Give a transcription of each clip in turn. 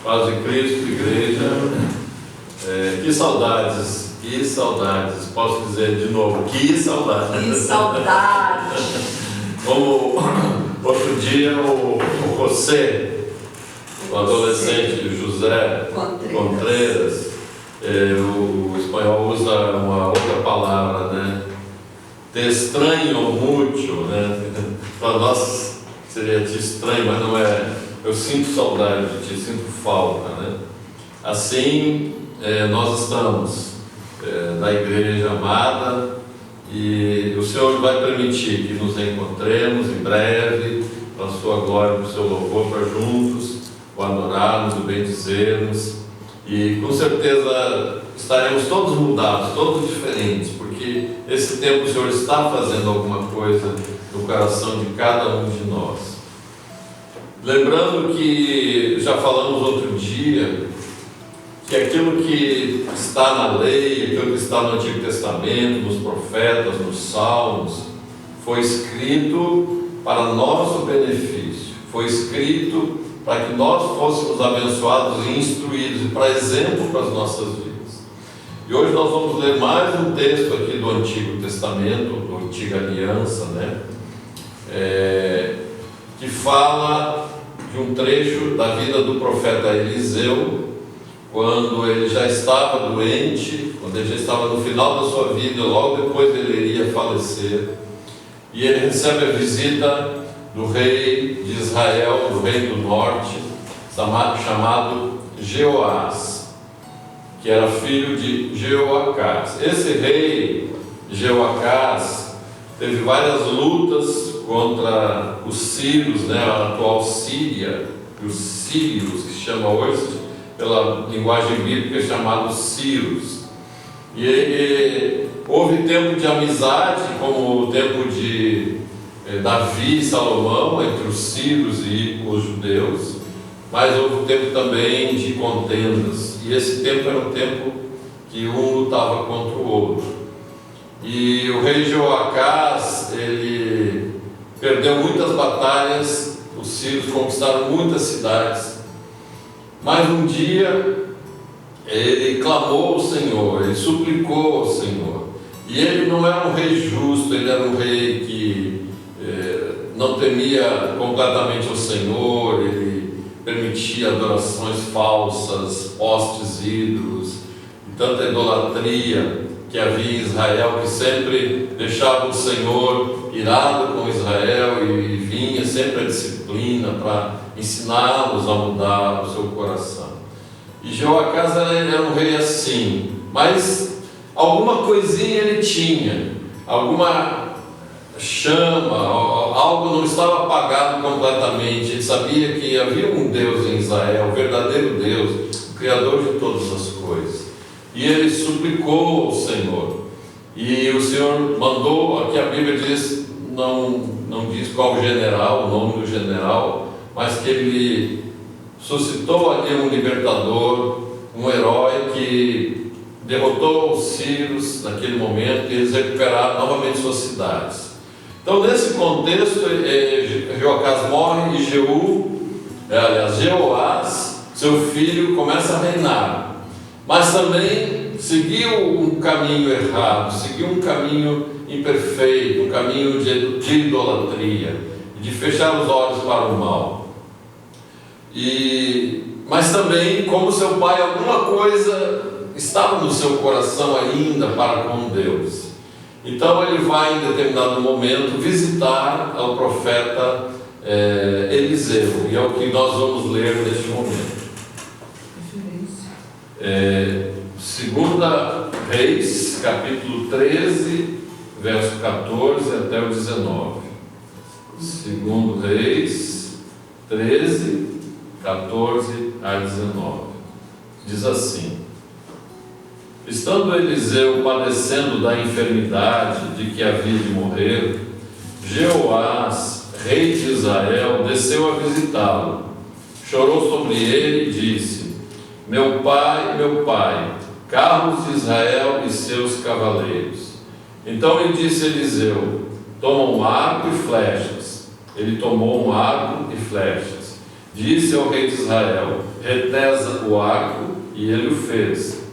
Paz de Cristo, igreja. Que saudades, posso dizer de novo, que saudades. Que saudade. Como outro dia o José, o adolescente José Contreras, o espanhol usa uma outra palavra, né? Te estranho muito, né? Para nós seria te estranho, mas não é. Eu sinto saudade de ti, sinto falta, né? Assim, nós estamos na igreja amada e o Senhor vai permitir que nos encontremos em breve, para a sua glória, para o seu louvor, para juntos o adorarmos, o bendizermos, e com certeza estaremos todos mudados, todos diferentes, porque esse tempo o Senhor está fazendo alguma coisa no coração de cada um de nós. Lembrando que já falamos outro dia que aquilo que está na lei, aquilo que está no Antigo Testamento, nos profetas, nos salmos, foi escrito para nosso benefício, foi escrito para que nós fôssemos abençoados e instruídos, e para exemplo para as nossas vidas. E hoje nós vamos ler mais um texto aqui do Antigo Testamento, da Antiga Aliança, né? Que fala de um trecho da vida do profeta Eliseu, quando ele já estava doente, quando ele já estava no final da sua vida, logo depois ele iria falecer, e ele recebe a visita do rei de Israel, do rei do norte, chamado Jeoás, que era filho de Jeoacás. Esse rei Jeoacás teve várias lutas contra os sírios, né, a atual Síria, os sírios, que se chama hoje, pela linguagem bíblica, chamados sírios. E houve tempo de amizade, como o tempo de Davi e Salomão, entre os sírios e os judeus, mas houve tempo também de contendas, e esse tempo era um tempo que um lutava contra o outro. E o rei Jeoacás, ele perdeu muitas batalhas, os sírios conquistaram muitas cidades, mas um dia ele clamou ao Senhor, ele suplicou ao Senhor, e ele não era um rei justo, ele era um rei que não temia completamente o Senhor, ele permitia adorações falsas, postes ídolos, e tanta idolatria que havia em Israel, que sempre deixava o Senhor irado com Israel, e vinha sempre a disciplina para ensiná-los a mudar o seu coração. E Jeoacás era um rei assim, mas alguma coisinha ele tinha, alguma chama, algo não estava apagado completamente. Ele sabia que havia um Deus em Israel, o verdadeiro Deus, o Criador de todas as coisas. E ele suplicou ao Senhor, e o Senhor mandou, aqui a Bíblia diz, não diz qual general, o nome do general, mas que ele suscitou ali um libertador, um herói que derrotou os sírios naquele momento, e eles recuperaram novamente suas cidades. Então, nesse contexto, Jeoacás morre, e Jeoás, seu filho, começa a reinar. Mas também seguiu um caminho errado, seguiu um caminho imperfeito, um caminho de idolatria, de fechar os olhos para o mal. Mas também, como seu pai, alguma coisa estava no seu coração ainda para com Deus. Então ele vai em determinado momento visitar o profeta Eliseu, e é o que nós vamos ler neste momento. Segunda Reis, capítulo 13, verso 14 até o 19. Segundo Reis 13, 14 a 19. Diz assim: Estando Eliseu padecendo da enfermidade de que havia de morrer, Jeoás, rei de Israel, desceu a visitá-lo. Chorou sobre ele e disse: meu pai, carros de Israel e seus cavaleiros. Então lhe disse Eliseu: toma um arco e flechas. Ele tomou um arco e flechas. Disse ao rei de Israel: retesa o arco, e ele o fez.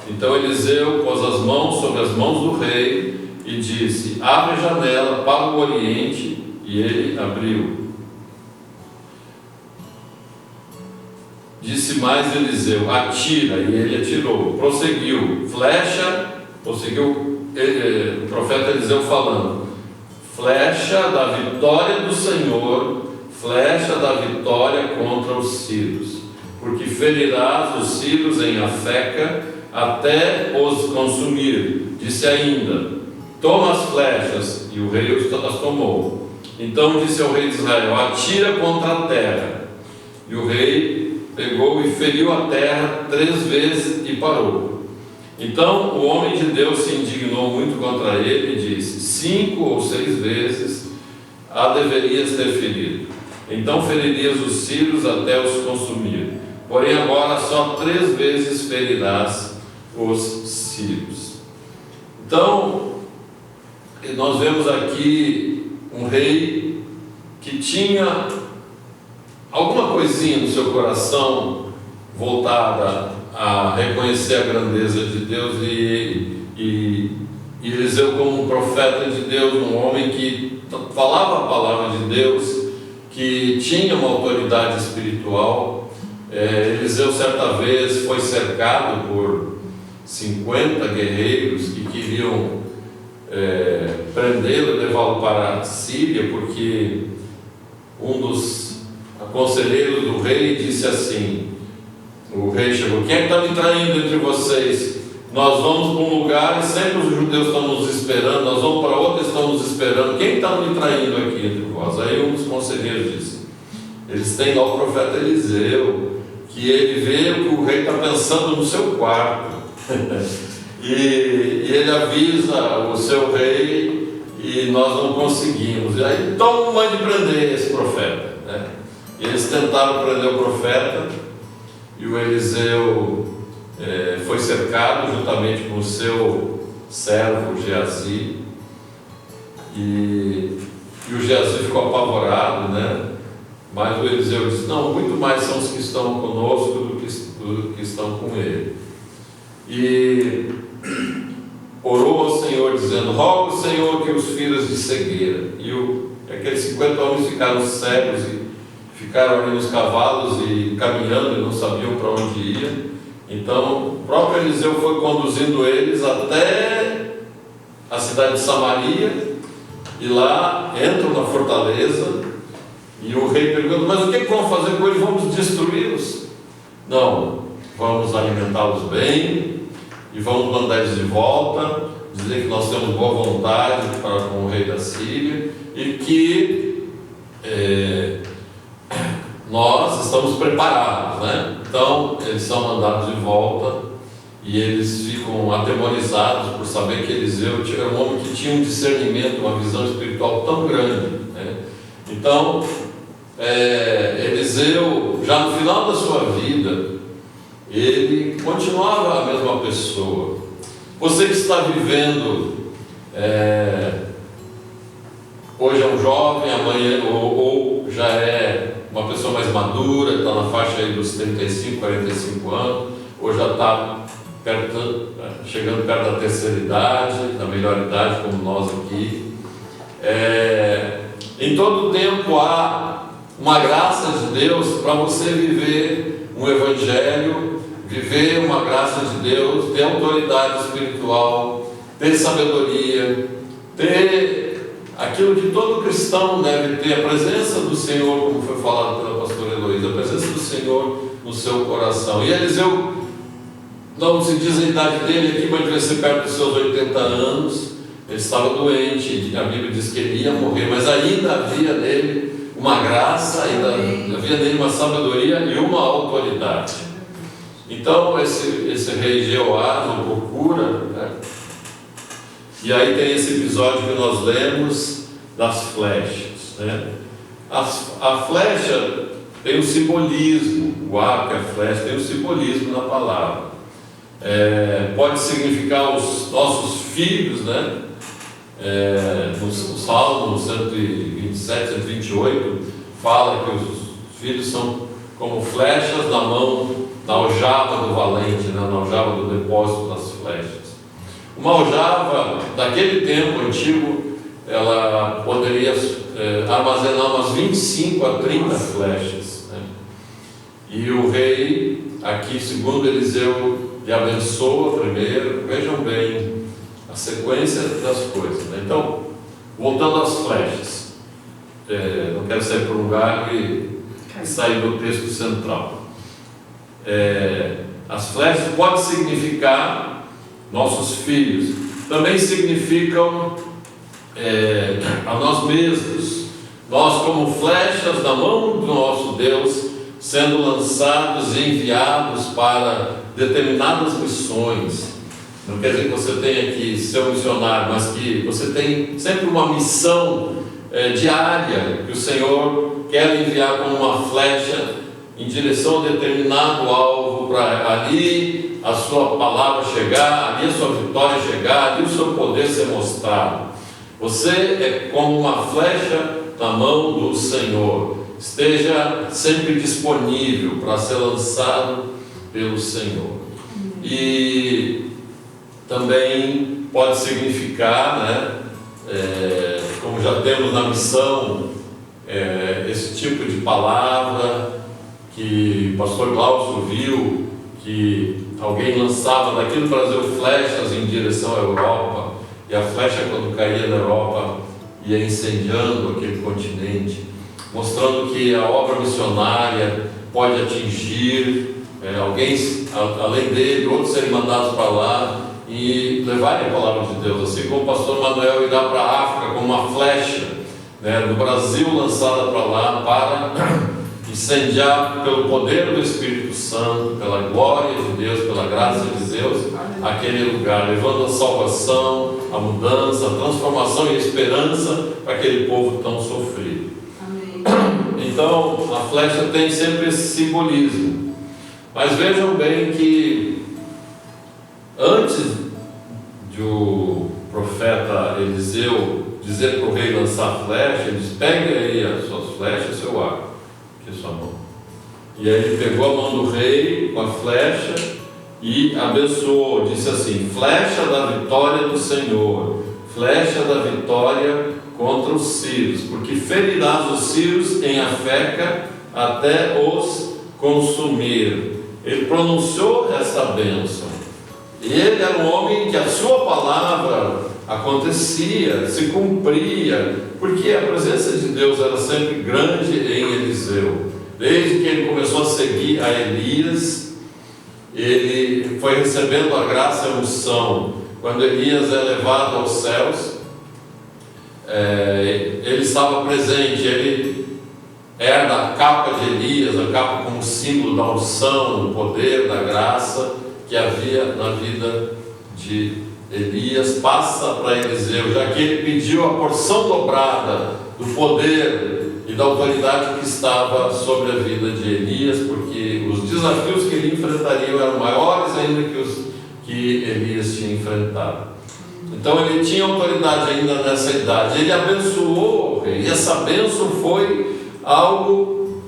Então Eliseu pôs as mãos sobre as mãos do rei e disse: abre a janela para o oriente, e ele abriu. Disse mais Eliseu: atira, e ele atirou. Prosseguiu, o profeta Eliseu falando: flecha da vitória do Senhor, flecha da vitória contra os sírios, porque ferirás os sírios em Afeca até os consumir. Disse ainda: toma as flechas, e o rei as tomou. Então disse ao rei de Israel: atira contra a terra. E o rei pegou e feriu a terra 3 vezes e parou. Então o homem de Deus se indignou muito contra ele e disse: 5 ou 6 vezes a deverias ter ferido. Então feririas os sírios até os consumir. Porém agora só 3 vezes ferirás os sírios. Então nós vemos aqui um rei que tinha alguma coisinha no seu coração voltada a reconhecer a grandeza de Deus, e Eliseu, como um profeta de Deus, um homem que falava a palavra de Deus, que tinha uma autoridade espiritual. Eliseu certa vez foi cercado por 50 guerreiros que queriam prendê-lo e levá-lo para a Síria, porque um dos conselheiros do rei disse assim: o rei chegou: quem é que está me traindo entre vocês? Nós vamos para um lugar e sempre os judeus estão nos esperando, nós vamos para outro e estão nos esperando, quem está me traindo aqui entre vós? Aí um dos conselheiros disse: eles têm lá o profeta Eliseu, que ele vê o que o rei está pensando no seu quarto e ele avisa o seu rei, e nós não conseguimos. E aí, então mande prender esse profeta, né? E eles tentaram prender o profeta, e o Eliseu foi cercado juntamente com o seu servo Geazi, e o Geazi ficou apavorado, né? Mas o Eliseu disse: não, muito mais são os que estão conosco do que estão com ele. E orou ao Senhor dizendo: rogo ao Senhor que os firas de cegueira. E aqueles 50 homens ficaram cegos e ficaram ali nos cavalos e caminhando, e não sabiam para onde ia. Então o próprio Eliseu foi conduzindo eles até a cidade de Samaria, e lá entram na fortaleza, e o rei pergunta: mas o que vamos fazer com eles? Vamos destruí-los? Não, vamos alimentá-los bem e vamos mandar eles de volta, dizer que nós temos boa vontade para com o rei da Síria e que nós estamos preparados, né? Então eles são mandados de volta, e eles ficam atemorizados por saber que Eliseu era um homem que tinha um discernimento, uma visão espiritual tão grande, né? Então Eliseu, já no final da sua vida, ele continuava a mesma pessoa. Você que está vivendo, hoje é um jovem, amanhã ou já é uma pessoa mais madura, está na faixa aí dos 35, 45 anos, ou já está chegando perto da terceira idade, da melhor idade, como nós aqui. Em todo tempo há uma graça de Deus para você viver um evangelho, viver uma graça de Deus, ter autoridade espiritual, ter sabedoria, ter aquilo que todo cristão deve ter, a presença do Senhor, como foi falado pela pastora Heloísa, a presença do Senhor no seu coração. E Eliseu, não se diz a idade dele aqui, mas devia ser perto dos seus 80 anos, ele estava doente, a Bíblia diz que ele ia morrer, mas ainda havia nele uma graça, ainda havia nele uma sabedoria e uma autoridade. Então esse rei Jeoás o procura, né? E aí tem esse episódio que nós lemos das flechas, né? A flecha tem um simbolismo, o arco e a flecha tem um simbolismo na palavra. Pode significar os nossos filhos, né? No Salmo 127, 128, fala que os filhos são como flechas na mão, na aljava do valente, né? Na aljava do depósito das flechas. Uma aljava, daquele tempo antigo, ela poderia armazenar umas 25 a 30 flechas, né? E o rei, aqui segundo Eliseu, lhe abençoa primeiro. Vejam bem a sequência das coisas, né? Então, voltando às flechas, não quero sair por um galho e sair do texto central. As flechas podem significar nossos filhos, também significam a nós mesmos, nós como flechas na mão do nosso Deus, sendo lançados e enviados para determinadas missões. Não quer dizer que você tenha que ser um missionário, mas que você tem sempre uma missão diária que o Senhor quer enviar como uma flecha em direção a determinado alvo, para ali a sua palavra chegar, ali a sua vitória chegar, ali o seu poder ser mostrado. Você é como uma flecha na mão do Senhor. Esteja sempre disponível para ser lançado pelo Senhor. E também pode significar, né, como já temos na missão, esse tipo de palavra que o pastor Glaucio viu, que alguém lançava daqui no Brasil flechas em direção à Europa, e a flecha, quando caía na Europa, ia incendiando aquele continente, mostrando que a obra missionária pode atingir alguém além dele, outros serem mandados para lá e levarem a palavra de Deus, assim como o pastor Manuel irá para a África como uma flecha, né, do Brasil lançada para lá, para incendiar pelo poder do Espírito Santo, pela glória de Deus, pela graça de Deus, aquele lugar, levando a salvação, a mudança, a transformação e a esperança para aquele povo tão sofrido. Amém. Então, a flecha tem sempre esse simbolismo. Mas vejam bem que antes do profeta Eliseu dizer para o rei lançar a flecha, ele diz: pegue aí as suas flechas e seu arco, que é sua mão. E aí ele pegou a mão do rei com a flecha e abençoou, disse assim: flecha da vitória do Senhor, flecha da vitória contra os sírios, porque ferirás os sírios em Afeca até os consumir. Ele pronunciou essa bênção. E ele era um homem que a sua palavra acontecia, se cumpria, porque a presença de Deus era sempre grande em Eliseu. Desde que ele começou a seguir a Elias, ele foi recebendo a graça e a unção. Quando Elias é levado aos céus, ele estava presente, ele herda a capa de Elias, a capa como símbolo da unção, do poder, da graça que havia na vida de Elias, passa para Eliseu, já que ele pediu a porção dobrada do poder e da autoridade que estava sobre a vida de Elias, porque os desafios que ele enfrentaria eram maiores ainda que os que Elias tinha enfrentado. Então ele tinha autoridade ainda nessa idade. Ele abençoou o rei, e essa bênção foi algo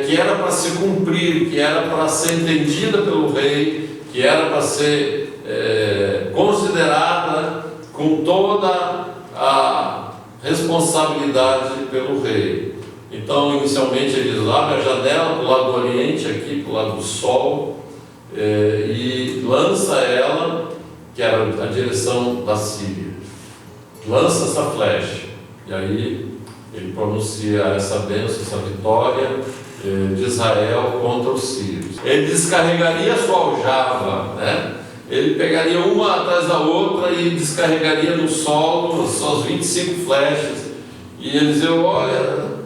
que era para se cumprir, que era para ser entendida pelo rei, que era para ser considerada com toda a responsabilidade pelo rei. Então, inicialmente, ele abre a janela para o lado do oriente, aqui para o lado do sol, e lança ela, que era a direção da Síria. Lança essa flecha, e aí ele pronuncia essa bênção, essa vitória de Israel contra os sírios. Ele descarregaria a sua aljava, né? Ele pegaria uma atrás da outra e descarregaria no solo as suas 25 flechas. E Eliseu: olha,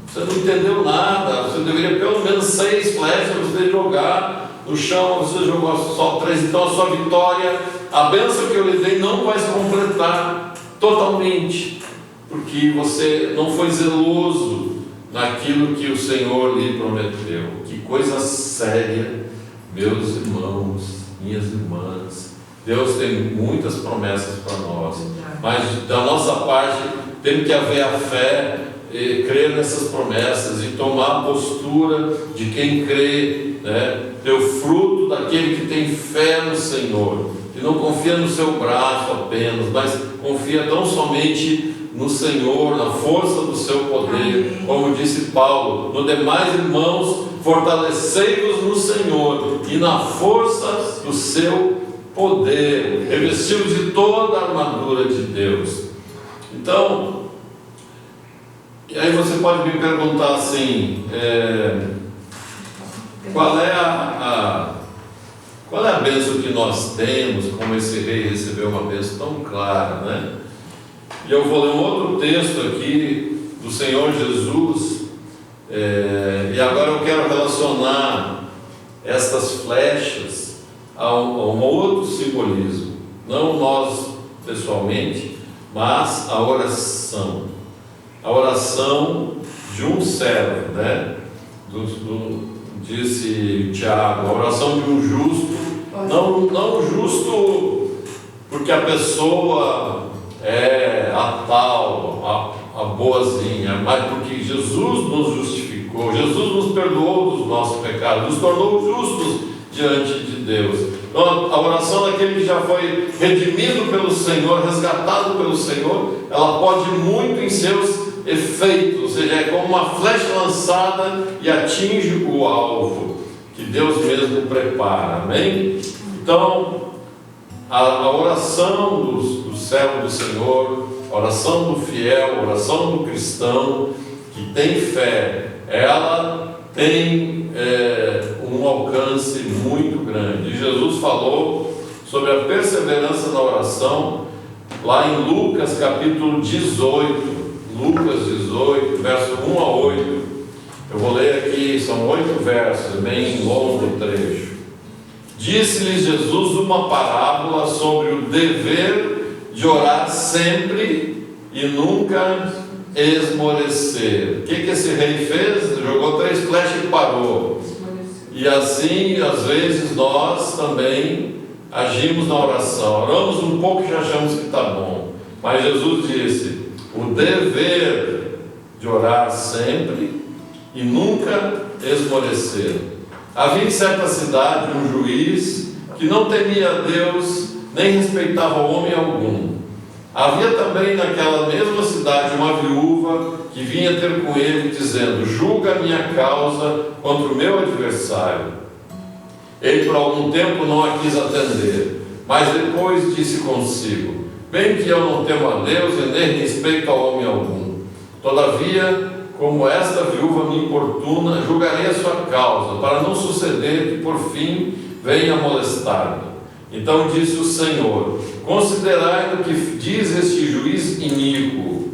você não entendeu nada, você deveria pelo menos 6 flechas você jogar no chão, você jogou só 3, então a sua vitória, a bênção que eu lhe dei não vai se completar totalmente, porque você não foi zeloso naquilo que o Senhor lhe prometeu. Que coisa séria, meus irmãos, minhas irmãs. Deus tem muitas promessas para nós, mas da nossa parte tem que haver a fé crer nessas promessas e tomar a postura de quem crê, ter o fruto daquele que tem fé no Senhor, que não confia no seu braço apenas, mas confia tão somente no Senhor, na força do seu poder. Como disse Paulo: no demais, irmãos, fortalecei-vos no Senhor e na força do seu poder, revestidos de toda a armadura de Deus. Então, e aí você pode me perguntar assim, qual é a bênção que nós temos, como esse rei recebeu uma bênção tão clara, né? E eu vou ler um outro texto aqui do Senhor Jesus, e agora eu quero relacionar estas flechas a um outro simbolismo, não nós pessoalmente, mas a oração de um servo, disse Tiago, a oração de um justo, não justo porque a pessoa é a tal, a boazinha, mas porque Jesus nos justificou, Jesus nos perdoou dos nossos pecados, nos tornou justos diante de Deus. Então, a oração daquele que já foi redimido pelo Senhor, resgatado pelo Senhor, ela pode ir muito em seus efeitos, ou seja, é como uma flecha lançada e atinge o alvo que Deus mesmo prepara, amém? Então, a oração do servo do Senhor, a oração do fiel, a oração do cristão que tem fé, ela tem um alcance muito grande. E Jesus falou sobre a perseverança na oração lá em Lucas capítulo 18, verso 1 a 8. Eu vou ler aqui, são 8 versos, bem longo o trecho. Disse-lhes Jesus uma parábola sobre o dever de orar sempre e nunca esmorecer. O que esse rei fez? Jogou 3 flechas e parou. E assim, às vezes, nós também agimos na oração. Oramos um pouco e já achamos que está bom. Mas Jesus disse: o dever de orar sempre e nunca esmorecer. Havia em certa cidade um juiz que não temia a Deus, nem respeitava homem algum. Havia também naquela mesma cidade uma viúva que vinha ter com ele, dizendo: julga a minha causa contra o meu adversário. Ele por algum tempo não a quis atender, mas depois disse consigo: bem que eu não temo a Deus e nem respeito a homem algum. Todavia, como esta viúva me importuna, julgarei a sua causa, para não suceder que por fim venha molestar-me. Então disse o Senhor: considerai o que diz este juiz iníquo.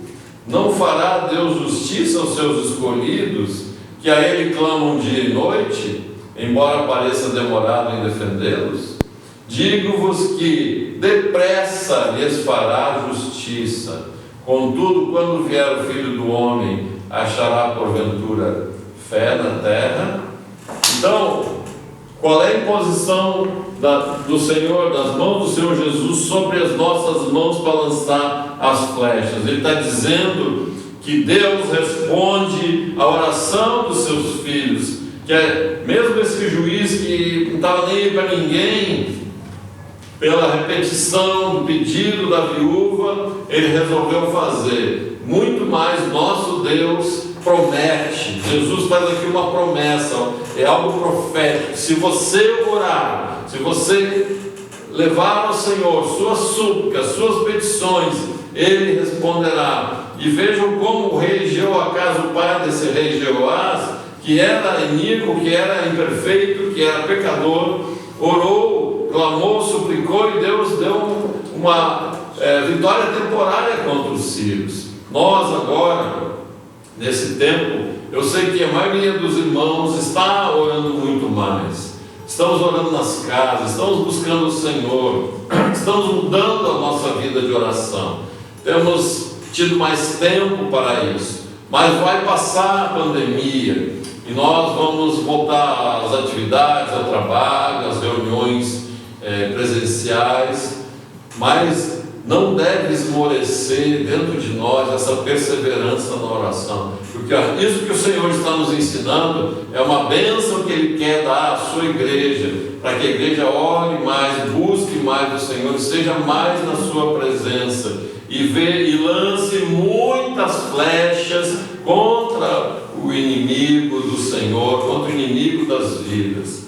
Não fará Deus justiça aos seus escolhidos, que a Ele clamam dia e noite, embora pareça demorado em defendê-los? Digo-vos que depressa lhes fará justiça. Contudo, quando vier o Filho do Homem, achará porventura fé na terra? Então, qual é a imposição do Senhor, das mãos do Senhor Jesus sobre as nossas mãos para lançar as flechas? Ele está dizendo que Deus responde à oração dos seus filhos, que mesmo esse juiz que não estava nem aí para ninguém, pela repetição do pedido da viúva, ele resolveu fazer. Muito mais nosso Deus promete. Jesus faz aqui uma promessa, é algo profético. Se você orar, se você levar ao Senhor suas súplicas, suas petições, Ele responderá. E vejam como o rei Jeoacás, o pai desse rei Jeoás, que era iníquo, que era imperfeito, que era pecador, orou, clamou, suplicou, e Deus deu uma vitória temporária contra os sírios. Nós agora, nesse tempo, eu sei que a maioria dos irmãos está orando muito mais. Estamos orando nas casas, estamos buscando o Senhor, estamos mudando a nossa vida de oração. Temos tido mais tempo para isso, mas vai passar a pandemia e nós vamos voltar às atividades, ao trabalho, às reuniões presenciais, mas não deve esmorecer florescer dentro de nós essa perseverança na oração, porque isso que o Senhor está nos ensinando é uma bênção que Ele quer dar à sua igreja, para que a igreja ore mais, busque mais o Senhor, esteja mais na sua presença e lance muitas flechas contra o inimigo do Senhor, contra o inimigo das vidas.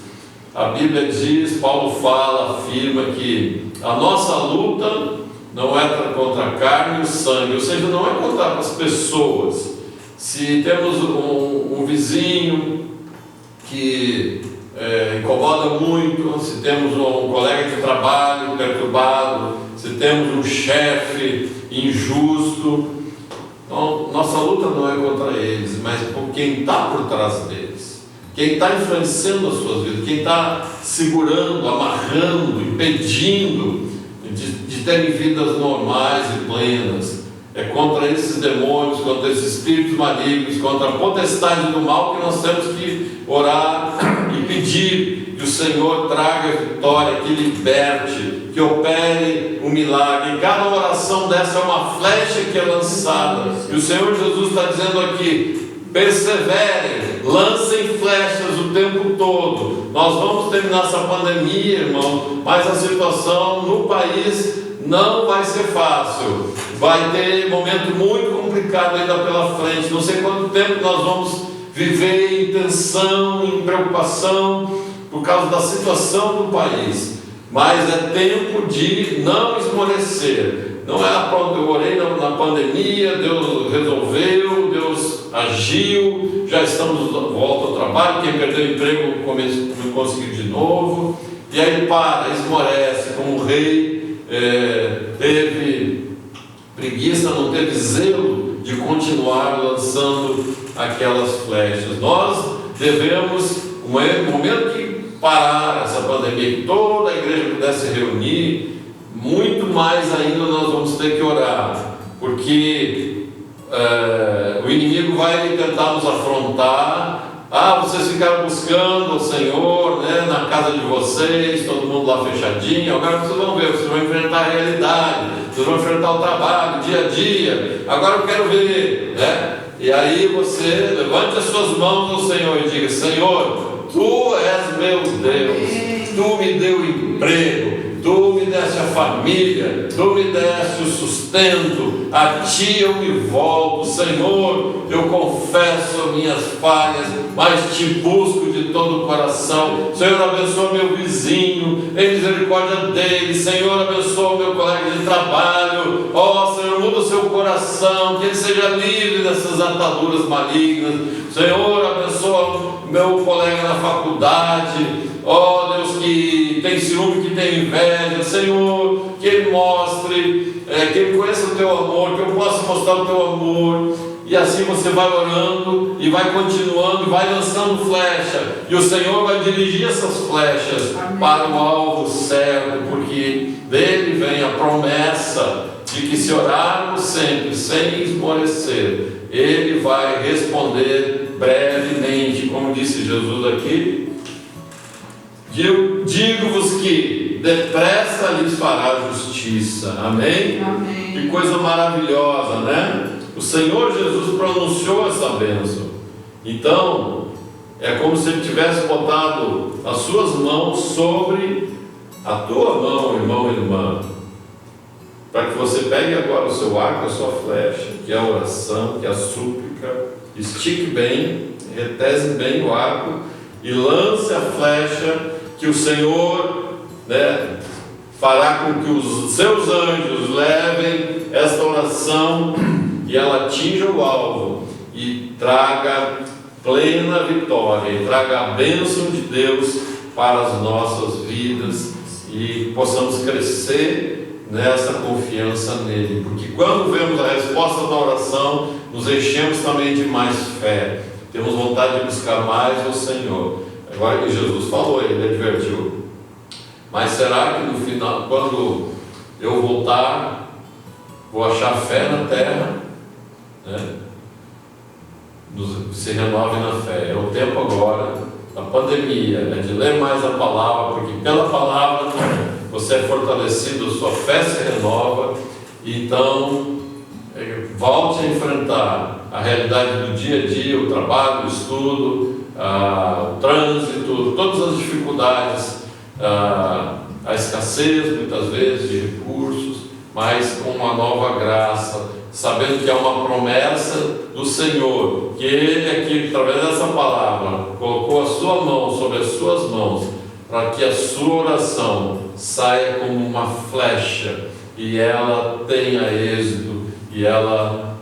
A Bíblia diz, Paulo fala, afirma que a nossa luta não é contra a carne e o sangue, ou seja, não é contra as pessoas. Se temos um vizinho que incomoda muito, se temos um colega de trabalho perturbado, se temos um chefe injusto, então, nossa luta não é contra eles, mas por quem está por trás deles, quem está influenciando as suas vidas, quem está segurando, amarrando, impedindo de terem vidas normais e plenas. É contra esses demônios, contra esses espíritos malignos, contra a potestade do mal que nós temos que orar e pedir que o Senhor traga a vitória, que liberte, que opere um milagre. E cada oração dessa é uma flecha que é lançada. E o Senhor Jesus está dizendo aqui: perseverem, lancem flechas o tempo todo. Nós vamos terminar essa pandemia, irmão, mas a situação no país não vai ser fácil. Vai ter momento muito complicado ainda pela frente. Não sei quanto tempo nós vamos viver em tensão, em preocupação por causa da situação do país. Mas é tempo de não esmorecer. Não é pronto, eu orei na pandemia, Deus resolveu, Deus agiu, já estamos de volta ao trabalho, quem perdeu o emprego conseguiu de novo, e aí esmorece, como o rei teve preguiça, não teve zelo de continuar lançando aquelas flechas. Nós devemos, no momento que parar essa pandemia, que toda a igreja pudesse reunir, muito mais ainda nós vamos ter que orar, porque o inimigo vai tentar nos afrontar. Vocês ficaram buscando o Senhor, né, na casa de vocês, todo mundo lá fechadinho. Agora vocês vão ver, vocês vão enfrentar a realidade, vocês vão enfrentar o trabalho, dia a dia. Agora eu quero ver, né? E aí você levante as suas mãos ao Senhor e diga: Senhor, Tu és meu Deus, Tu me deu emprego, Tu me deste a família, Tu me deste o sustento, a Ti eu me volto. Senhor, eu confesso minhas falhas, mas Te busco de todo o coração. Senhor, abençoa meu vizinho, em misericórdia dele. Senhor, abençoa meu colega de trabalho. Senhor, muda o seu coração, que ele seja livre dessas ataduras malignas. Senhor, abençoa meu colega na faculdade. Deus, que tem ciúme, que tem inveja. Senhor, que ele mostre, que ele conheça o Teu amor, que eu possa mostrar o Teu amor. E assim você vai orando e vai continuando, e vai lançando flecha, e o Senhor vai dirigir essas flechas para o alvo certo, porque dele vem a promessa de que, se orarmos sempre sem esmorecer, Ele vai responder brevemente. Como disse Jesus aqui: digo-vos que depressa lhes fará justiça. Amém? Amém. Que coisa maravilhosa, né? O Senhor Jesus pronunciou essa bênção. Então, é como se Ele tivesse botado as suas mãos sobre a tua mão, irmão e irmã, para que você pegue agora o seu arco, a sua flecha, que é a oração, que é a súplica, estique bem, retese bem o arco e lance a flecha, que o Senhor, né, fará com que os seus anjos levem esta oração e ela atinja o alvo e traga plena vitória, e traga a bênção de Deus para as nossas vidas, e possamos crescer nessa confiança nele, porque quando vemos a resposta da oração, nos enchemos também de mais fé, temos vontade de buscar mais o Senhor. Agora que Jesus falou, ele advertiu: mas será que no final, quando eu voltar, vou achar fé na terra? Se renove na fé. É o tempo agora da pandemia, de ler mais a palavra, porque pela palavra você é fortalecido, a sua fé se renova Então, volte a enfrentar a realidade do dia a dia, o trabalho, o estudo, o trânsito, todas as dificuldades, a escassez muitas vezes de recursos, mas com uma nova graça, sabendo que é uma promessa do Senhor, que Ele aqui, através dessa palavra, colocou a sua mão sobre as suas mãos, para que a sua oração saia como uma flecha, e ela tenha êxito, e ela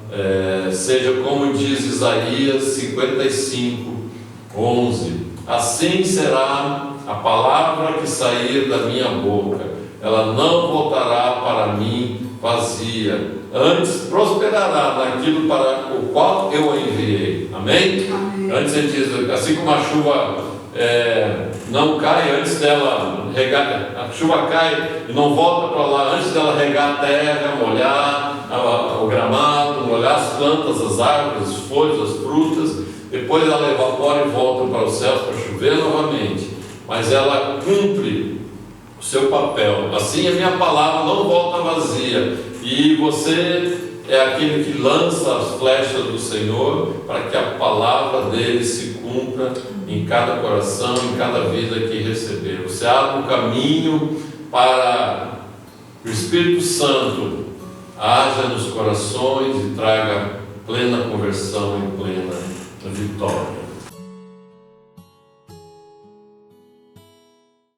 seja como diz Isaías 55, 11: assim será a palavra que sair da minha boca, ela não voltará para mim vazia, antes prosperará naquilo para o qual eu a enviei. Amém? Amém. Antes ele diz, assim como a chuva não cai antes dela regar, a chuva cai e não volta para lá antes dela regar a terra, molhar o gramado, molhar as plantas, as árvores, as folhas, as frutas, depois ela evapora e volta para os céus para chover novamente, mas ela cumpre o seu papel. Assim a minha palavra não volta vazia, e você é aquele que lança as flechas do Senhor para que a palavra dele se cumpra em cada coração, em cada vida que receber. Você abre um caminho para que o Espírito Santo haja nos corações e traga plena conversão e plena vitória.